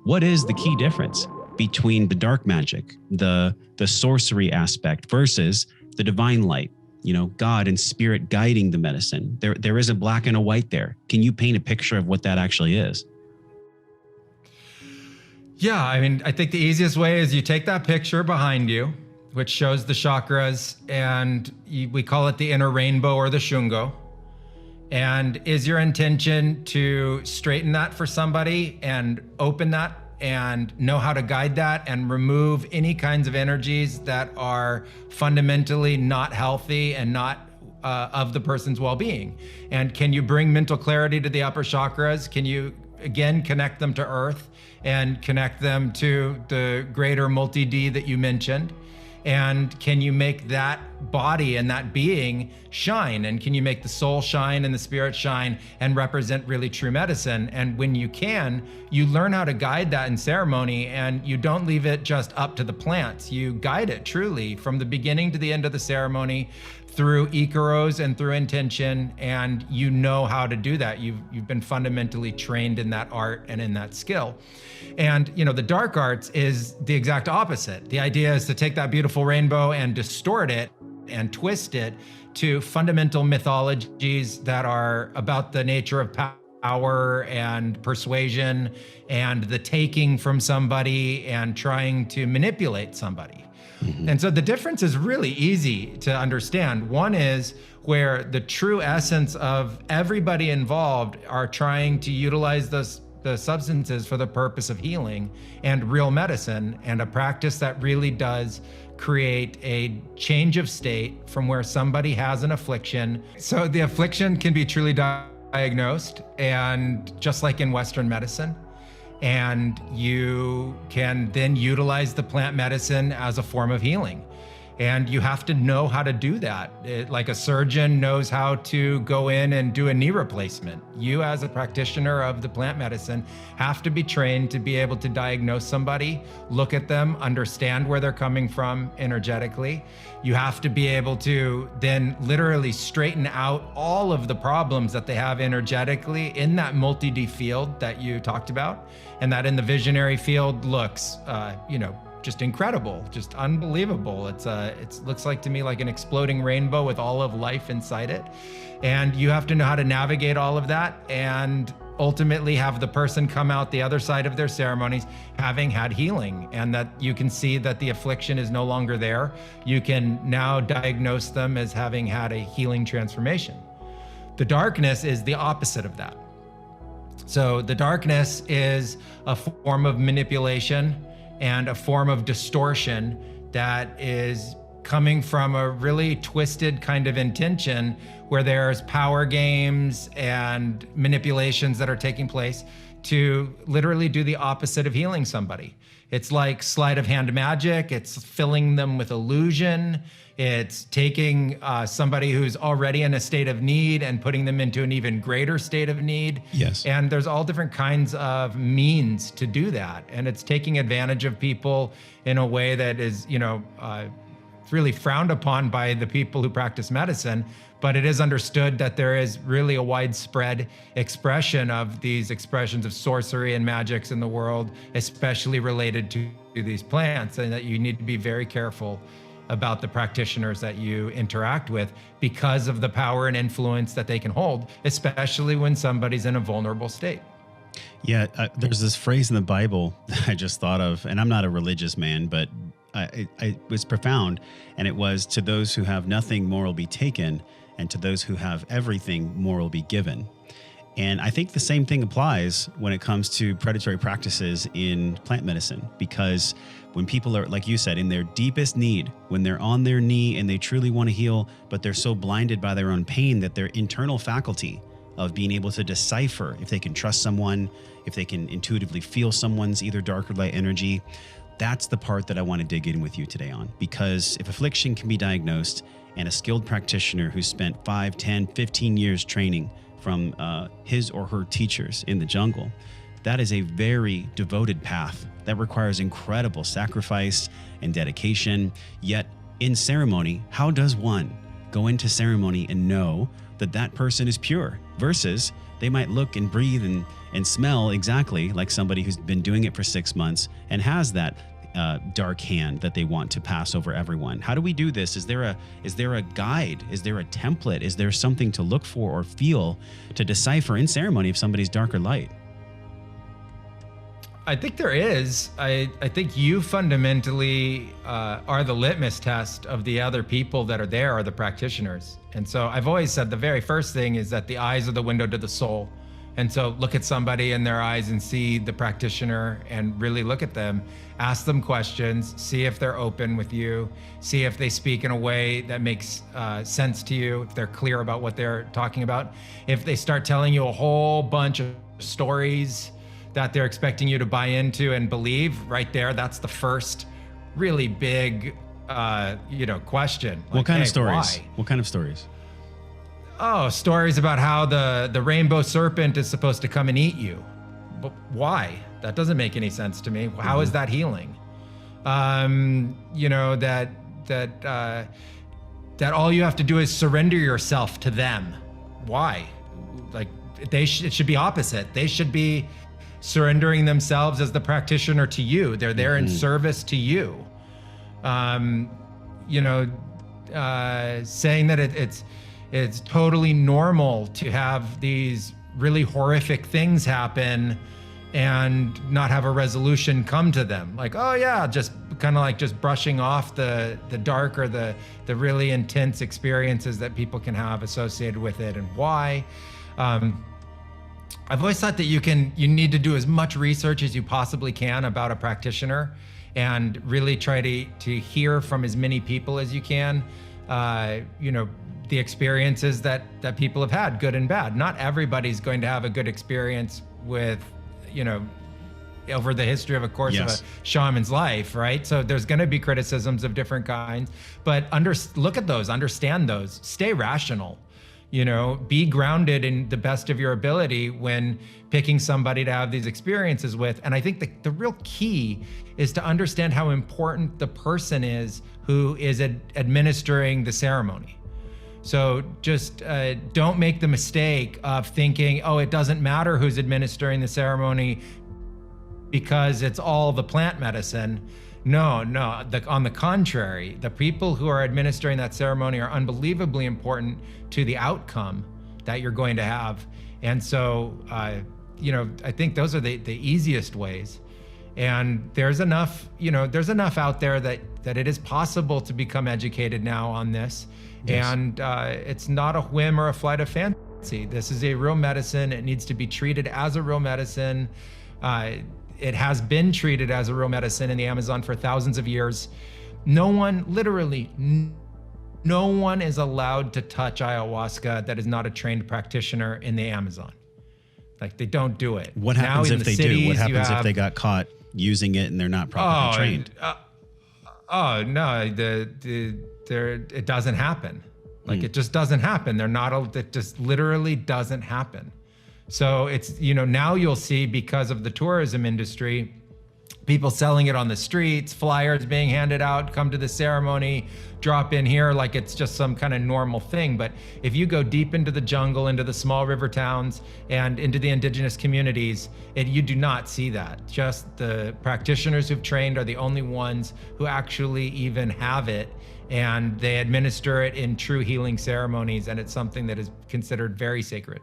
what is the key difference between the dark magic, the sorcery aspect versus the divine light, God and spirit guiding the medicine? There is a black and a white there. Can you paint a picture of what that actually is? Yeah, I think the easiest way is you take that picture behind you, which shows the chakras, and we call it the inner rainbow or the shungo. And is your intention to straighten that for somebody and open that and know how to guide that and remove any kinds of energies that are fundamentally not healthy and not of the person's well-being? And can you bring mental clarity to the upper chakras? Can you, again, connect them to earth and connect them to the greater multi-D that you mentioned? And can you make that body and that being shine? And can you make the soul shine and the spirit shine and represent really true medicine? And when you can, you learn how to guide that in ceremony, and you don't leave it just up to the plants. You guide it truly from the beginning to the end of the ceremony through Icaros and through intention, and you know how to do that. You've been fundamentally trained in that art and in that skill. And the dark arts is the exact opposite. The idea is to take that beautiful rainbow and distort it and twist it to fundamental mythologies that are about the nature of power and persuasion and the taking from somebody and trying to manipulate somebody. Mm-hmm. And so the difference is really easy to understand. One is where the true essence of everybody involved are trying to utilize the substances for the purpose of healing and real medicine, and a practice that really does create a change of state from where somebody has an affliction. So the affliction can be truly diagnosed, and just like in Western medicine, and you can then utilize the plant medicine as a form of healing. And you have to know how to do that. Like a surgeon knows how to go in and do a knee replacement. You, as a practitioner of the plant medicine, have to be trained to be able to diagnose somebody, look at them, understand where they're coming from energetically. You have to be able to then literally straighten out all of the problems that they have energetically in that multi-D field that you talked about. And that in the visionary field looks, just incredible, just unbelievable. It looks like to me like an exploding rainbow with all of life inside it. And you have to know how to navigate all of that and ultimately have the person come out the other side of their ceremonies having had healing, and that you can see that the affliction is no longer there. You can now diagnose them as having had a healing transformation. The darkness is the opposite of that. So the darkness is a form of manipulation and a form of distortion that is coming from a really twisted kind of intention where there's power games and manipulations that are taking place to literally do the opposite of healing somebody. It's like sleight of hand magic. It's filling them with illusion. It's taking somebody who's already in a state of need and putting them into an even greater state of need. Yes. And there's all different kinds of means to do that. And it's taking advantage of people in a way that is, really frowned upon by the people who practice medicine. But it is understood that there is really a widespread expression of these expressions of sorcery and magics in the world, especially related to these plants, and that you need to be very careful about the practitioners that you interact with because of the power and influence that they can hold, especially when somebody's in a vulnerable state. Yeah, there's this phrase in the Bible that I just thought of, and I'm not a religious man, but it was profound, and it was, to those who have nothing, more will be taken, and to those who have everything, more will be given. And I think the same thing applies when it comes to predatory practices in plant medicine, because when people are, like you said, in their deepest need, when they're on their knee and they truly want to heal, but they're so blinded by their own pain that their internal faculty of being able to decipher if they can trust someone, if they can intuitively feel someone's either dark or light energy, that's the part that I want to dig in with you today on. Because if affliction can be diagnosed, and a skilled practitioner who spent 5, 10, 15 years training from his or her teachers in the jungle, that is a very devoted path that requires incredible sacrifice and dedication. Yet in ceremony, how does one go into ceremony and know that that person is pure, versus they might look and breathe and smell exactly like somebody who's been doing it for 6 months and has that dark hand that they want to pass over everyone. How do we do this? Is there a guide? Is there a template? Is there something to look for or feel to decipher in ceremony if somebody's dark or light? I think there is. I think you fundamentally are the litmus test of the other people that are there, are the practitioners. And so I've always said the very first thing is that the eyes are the window to the soul. And so look at somebody in their eyes and see the practitioner and really look at them, ask them questions, see if they're open with you, see if they speak in a way that makes sense to you, if they're clear about what they're talking about. If they start telling you a whole bunch of stories that they're expecting you to buy into and believe, right there, that's the first really big, question. What kind of stories? Why? What kind of stories? Oh, stories about how the rainbow serpent is supposed to come and eat you. But why? That doesn't make any sense to me. How is that healing? That all you have to do is surrender yourself to them. Why? Like it should be opposite. They should be surrendering themselves as the practitioner to you. They're there in service to you. Saying that it's totally normal to have these really horrific things happen and not have a resolution come to them. Like, oh yeah, just kind of like just brushing off the dark or the really intense experiences that people can have associated with it, and why. I've always thought that you need to do as much research as you possibly can about a practitioner and really try to hear from as many people as you can, the experiences that people have had, good and bad. Not everybody's going to have a good experience with, over the history of a course of a shaman's life, right? So there's going to be criticisms of different kinds, but look at those, understand those, stay rational. Be grounded in the best of your ability when picking somebody to have these experiences with. And I think the real key is to understand how important the person is who is administering the ceremony. So just don't make the mistake of thinking, oh, it doesn't matter who's administering the ceremony because it's all the plant medicine. No, on the contrary, the people who are administering that ceremony are unbelievably important to the outcome that you're going to have. And so, I think those are the easiest ways. And there's enough out there that it is possible to become educated now on this. Yes. And it's not a whim or a flight of fancy. This is a real medicine. It needs to be treated as a real medicine. It has been treated as a real medicine in the Amazon for thousands of years. No one is allowed to touch ayahuasca that is not a trained practitioner in the Amazon. Like, they don't do it. What happens if they do? What happens if they got caught using it and they're not properly trained? It doesn't happen. Like, it just doesn't happen. It just literally doesn't happen. So it's, now you'll see, because of the tourism industry, people selling it on the streets, flyers being handed out, come to the ceremony, drop in here like it's just some kind of normal thing. But if you go deep into the jungle, into the small river towns, and into the indigenous communities, you do not see that. Just the practitioners who've trained are the only ones who actually even have it, and they administer it in true healing ceremonies, and it's something that is considered very sacred.